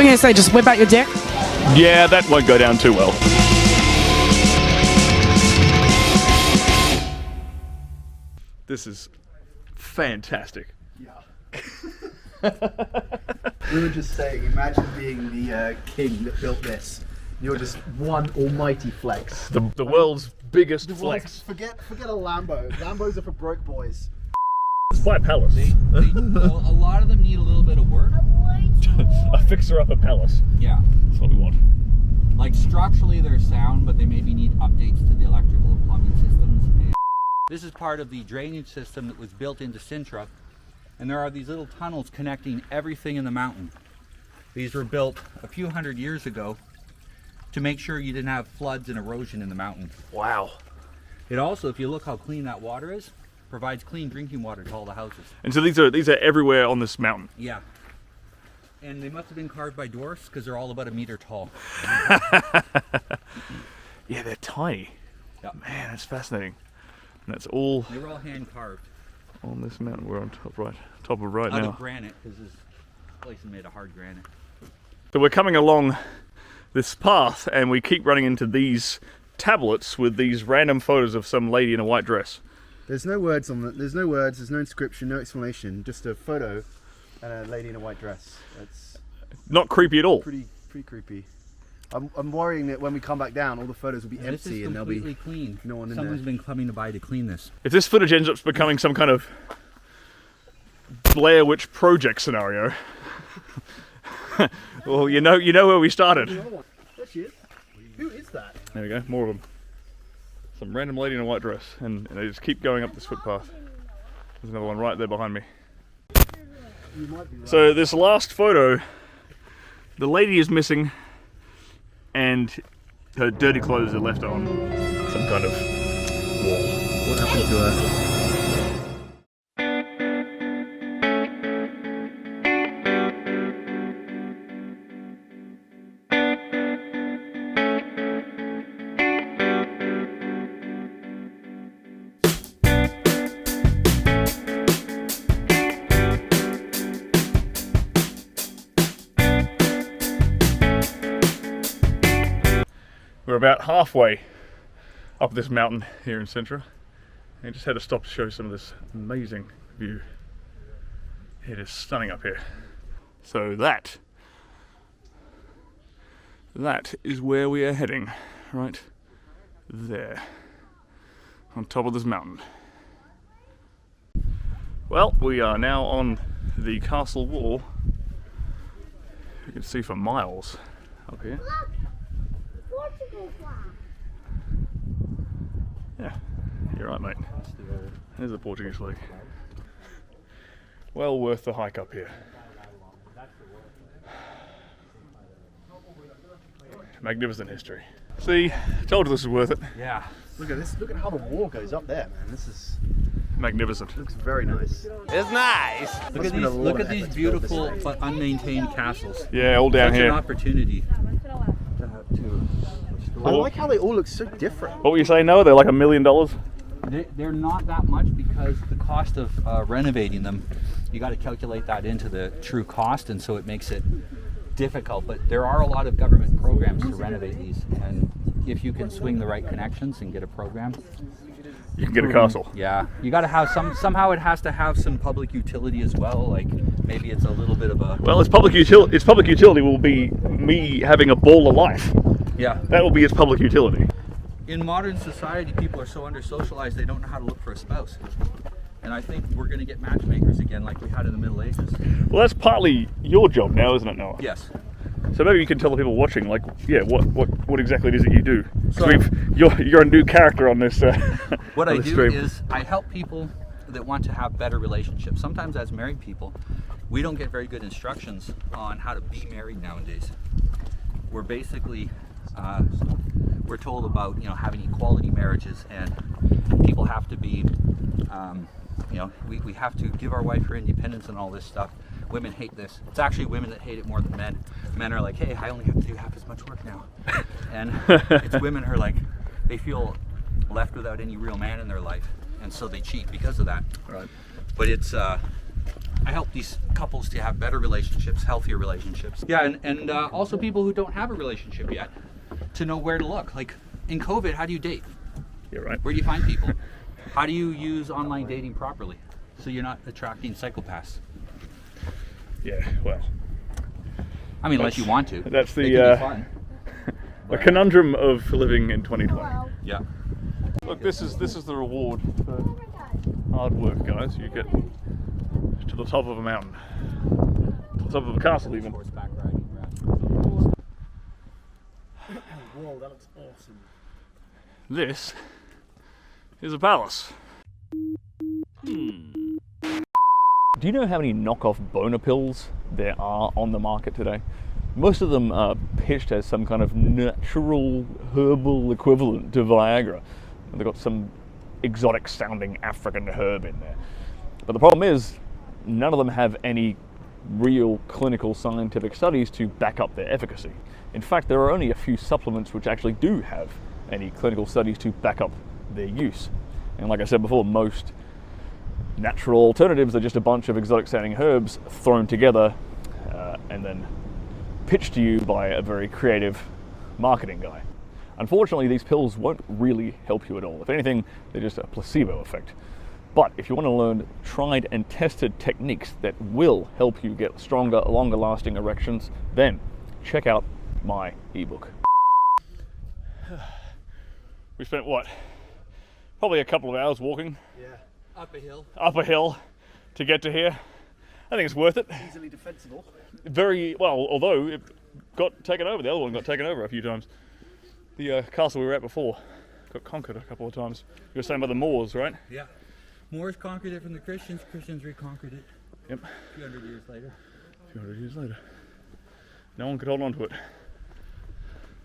were you going to say? Just whip out your deck? Yeah, that won't go down too well. This is fantastic. Yeah. We were just saying, imagine being the king that built this. You're just one almighty flex. The world's biggest flex. Forget a Lambo. Lambos are for broke boys. It's quite a palace. Well, a lot of them need a little bit of work. A fixer-upper palace. Yeah. That's what we want. Like structurally they're sound, but they maybe need updates to the electrical and plumbing systems. And this is part of the drainage system that was built into Sintra. And there are these little tunnels connecting everything in the mountain. These were built a few hundred years ago to make sure you didn't have floods and erosion in the mountain. Wow. It also, if you look how clean that water is, provides clean drinking water to all the houses. And so these are everywhere on this mountain. Yeah. And they must have been carved by dwarfs because they're all about a meter tall. Yeah, they're tiny. Yep. Man, that's fascinating. And that's all They were all hand carved. on this mountain. We're on top of right Out now. of granite, because this place is made of hard granite. So we're coming along this path and we keep running into these tablets with these random photos of some lady in a white dress. There's no words on it. There's no words. There's no inscription. No explanation. Just a photo and a lady in a white dress. It's Not creepy at all. pretty creepy. I'm worrying that when we come back down, all the photos will be This empty is and there'll be completely clean. no one in Someone's there. been coming by to clean this. If this footage ends up becoming some kind of Blair Witch Project scenario, well, you know where we started. There she is. Who is that? There we go, more of them. Some random lady in a white dress, and they just keep going up this footpath. There's another one right there behind me. You might be right. So this last photo, the lady is missing, and her dirty clothes are left on some kind of wall. What happened to her? We're about halfway up this mountain here in Sintra, and just had to stop to show some of this amazing view. It is stunning up here. So that is where we are heading, right there, on top of this mountain. Well, we are now on the castle wall. You can see for miles up here. Yeah, you're right, mate. There's the Portuguese flag. Well worth the hike up here. Magnificent history. See, told you this is worth it. Yeah. Look at this. Look at how the wall goes up there, man. This is Magnificent. looks very nice. It's nice. Look at these beautiful but unmaintained castles. Yeah, all down Such an here. opportunity. I like how they all look so different. What were you saying, Noah? They're like $1 million? They're not that much because the cost of renovating them, you got to calculate that into the true cost, and so it makes it difficult. But there are a lot of government programs to renovate these, and if you can swing the right connections and get a program, You can get a castle. yeah, you got to have somehow it has to have some public utility as well. Like maybe it's a little bit of a Well, its public utility will be me having a ball of life. yeah. That will be its public utility. In modern society, people are so under-socialized they don't know how to look for a spouse. And I think we're going to get matchmakers again like we had in the Middle Ages. Well, that's partly your job now, isn't it, Noah? Yes. So maybe you can tell the people watching, like, yeah, what exactly it is that you do. So- You're a new character on this. What on I this do stream. is I help people that want to have better relationships. Sometimes as married people, we don't get very good instructions on how to be married nowadays. We're basically we're told about having equality marriages, and people have to be we have to give our wife her independence and all this stuff. Women hate this. It's actually women that hate it more than men. Men are like, hey, I only have to do half as much work now. And it's women who are like, they feel left without any real man in their life, and so they cheat because of that. Right. But it's I help these couples to have better relationships, healthier relationships. Yeah, and also people who don't have a relationship yet to know where to look. Like in COVID, how do you date? You're right. Where do you find people? How do you use online dating properly so you're not attracting psychopaths? Yeah, well, I mean, unless you want to. that's They the can be fun. the conundrum of living in 2020. Yeah. Look, this is the reward for hard work, guys. You get to the top of a mountain, to the top of a castle, even. Horseback riding. Whoa, that looks awesome. This is a palace. Do you know how many knockoff boner pills there are on the market today? Most of them are pitched as some kind of natural herbal equivalent to Viagra. They've got some exotic sounding African herb in there. But the problem is, none of them have any real clinical scientific studies to back up their efficacy. In fact, there are only a few supplements which actually do have any clinical studies to back up their use. And like I said before, most natural alternatives are just a bunch of exotic sounding herbs thrown together and then pitched to you by a very creative marketing guy. Unfortunately, these pills won't really help you at all. If anything, they're just a placebo effect. But if you want to learn tried and tested techniques that will help you get stronger, longer lasting erections, then check out my ebook. We spent what? Probably a couple of hours walking Yeah. Up up a hill to get to here. I think it's worth it. Easily defensible. Very well, although it got taken over. The other one got taken over a few times. The castle we were at before got conquered a couple of times. You were saying about the Moors, right? Yeah. Moors conquered it from the Christians. Christians reconquered it. Yep. A few hundred years later. A few hundred years later. No one could hold on to it.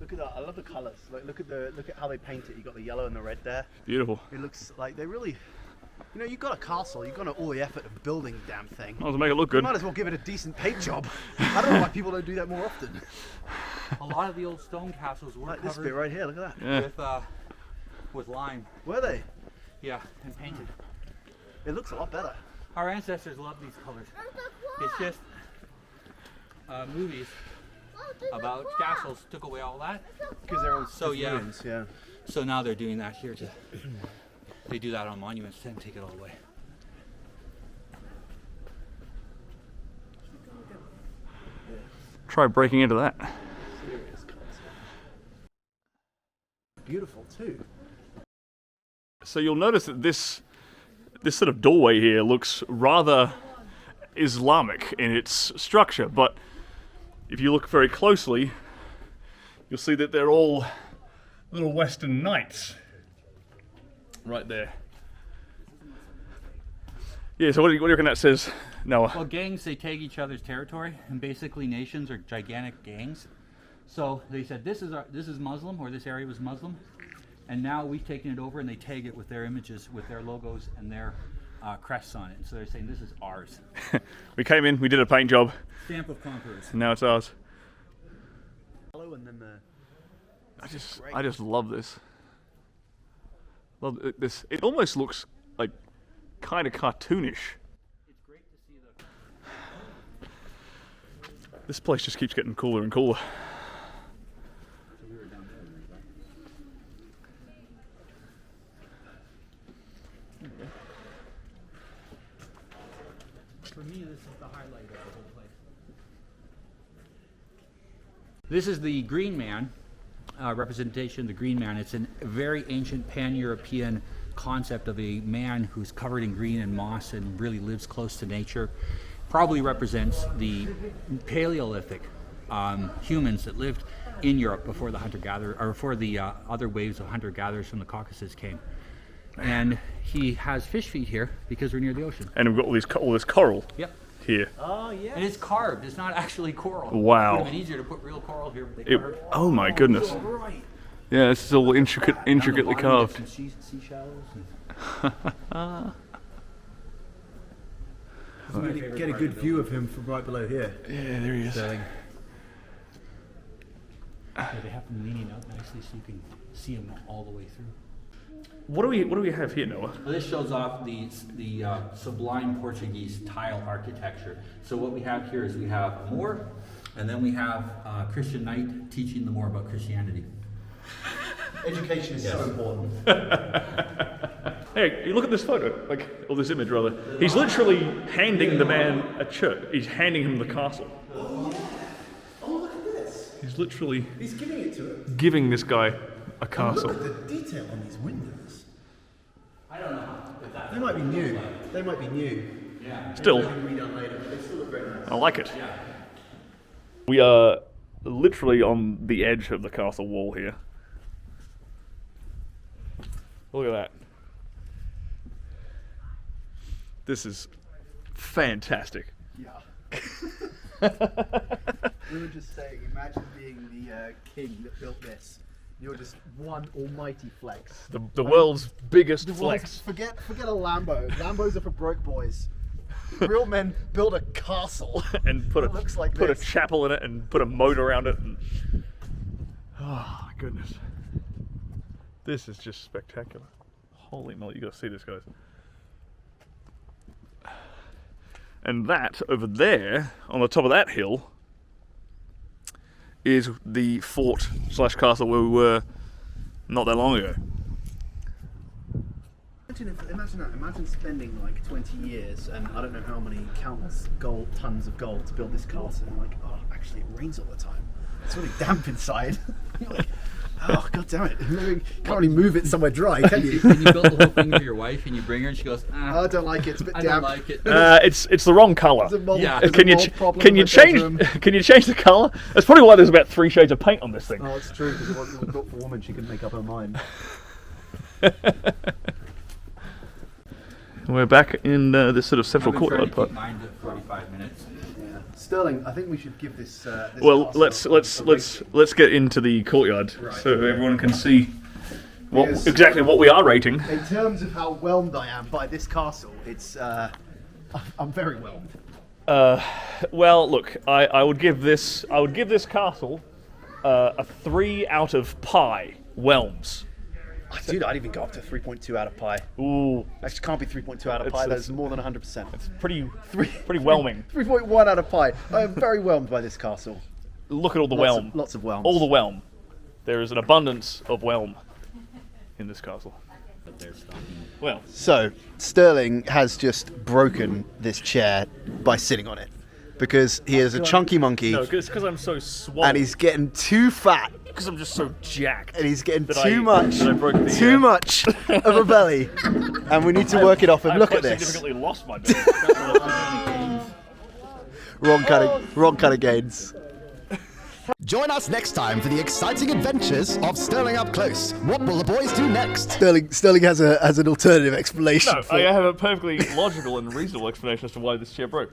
Look at that! I love the colours. Like, look at how they paint it. You got the yellow and the red there. Beautiful. It looks like they really, you know, you've got a castle. You've got all the effort of building the damn thing. Might as well make it look You good. might as well give it a decent paint job. I don't know why people don't do that more often. A lot of the old stone castles were Like this covered bit right here. Look at that. Yeah. with lime. Were they? Yeah, and painted. It looks a lot better. Our ancestors loved these colors. It's just movies about castles took away all that. Because they're on So, yeah. ruins, yeah. So now they're doing that here to. They do that on monuments and take it all away. Try breaking into that. Serious castle. Beautiful too. So you'll notice that this sort of doorway here looks rather Islamic in its structure, but if you look very closely, you'll see that they're all little Western knights right there. Yeah, so what do you reckon that says, Noah? Well, gangs, they take each other's territory, and basically nations are gigantic gangs. So they said this is Muslim, or this area was Muslim, and now we've taken it over, and they tag it with their images, with their logos and their crests on it. So they're saying this is ours. We came in, we did a paint job, Stamp of conquerors. and now it's ours. And then the I just love this. Love this. It almost looks like kind of cartoonish. It's great to see the. This place just keeps getting cooler and cooler. So we were down there, right? For me, this is the highlight of the whole place. This is the Green Man, representation of the Green Man. It's a very ancient pan-European concept of a man who's covered in green and moss and really lives close to nature. Probably represents the Paleolithic humans that lived in Europe before the hunter-gatherer, or before the other waves of hunter-gatherers from the Caucasus came. And he has fish feet here because we're near the ocean. And we've got all this coral Yep. here. oh yeah. And it's carved. It's not actually coral. Wow. It would have been easier to put real coral here, but they carved. Oh my goodness. Right. Yeah, this is all intricately carved. Some seashells. And Get a good view of him from right below here. Yeah, there he is. Stirling. Yeah, they have them leaning out nicely so you can see them all the way through. What do we have here, Noah? Well, this shows off the sublime Portuguese tile architecture. So what we have here is we have a Moor, and then we have a Christian knight teaching them more about Christianity. Education is so important. Hey, you look at this photo, or this image rather. He's literally handing the man a church. He's handing him the castle. Oh, look at this. He's literally He's giving it to him. giving this guy a castle. Look at the detail on these windows. I don't know if that's... They might be new. They might be new. Yeah. Still, They can be redone later, but they still look very nice. I like it. Yeah. We are literally on the edge of the castle wall here. Look at that. This is fantastic. Yeah. We were just saying, imagine being the king that built this. You're just one almighty flex. The world's biggest The flex. world's- Forget a Lambo. Lambos are for broke boys. Real men build a castle. And put It looks like a this. chapel in it and put a moat around it. And, oh my goodness. This is just spectacular. Holy moly, you gotta see this, guys. And that over there, on the top of that hill, is the fort / castle where we were not that long ago. Imagine spending like 20 years and I don't know how many countless tons of gold to build this castle, and like, oh, actually it rains all the time. It's really damp inside. You're like, oh, god damn it! You can't really move it somewhere dry, can you? When you build the whole thing for your wife and you bring her and she goes, I don't like it. It's a bit I damp. don't like it. It's the wrong colour. There's a mold- Yeah. there's a Can you mold problem can in you my change bedroom. can you change the colour? That's probably why there's about 3 shades of paint on this thing. Oh, it's true, because it wasn't built for a woman. She couldn't make up her mind. We're back in this sort of central I've been trying courtyard to part. keep mine to 45 minutes. Yeah. Sterling, I think we should give this. This Well, castle let's get into the courtyard so everyone can see Yes. exactly what we are rating. In terms of how whelmed I am by this castle, it's I'm very whelmed. Well, look, I would give this castle a 3 out of pi whelms. Dude, I'd even go up to 3.2 out of pi. Ooh, Actually, can't be 3.2 out of pi. That's more than 100%. pretty whelming. 3.1 out of pi. I am very whelmed by this castle. Look at all the Lots whelm. of- lots of whelms. All the whelm. There is an abundance of whelm in this castle. But they're stocking. Well, So, Sterling has just broken this chair by sitting on it because he is a chunky monkey no, it's because I'm so swollen. and he's getting too fat because I'm just so jacked. and he's getting That too much that I broke the, too much of a belly, and we need to work it off. And I've look quite at this, significantly lost my belly. wrong kind of gains. Join us next time for the exciting adventures of Stirling Up Close. What will the boys do next? Sterling has an alternative explanation. No, I have a perfectly logical and reasonable explanation as to why this chair broke.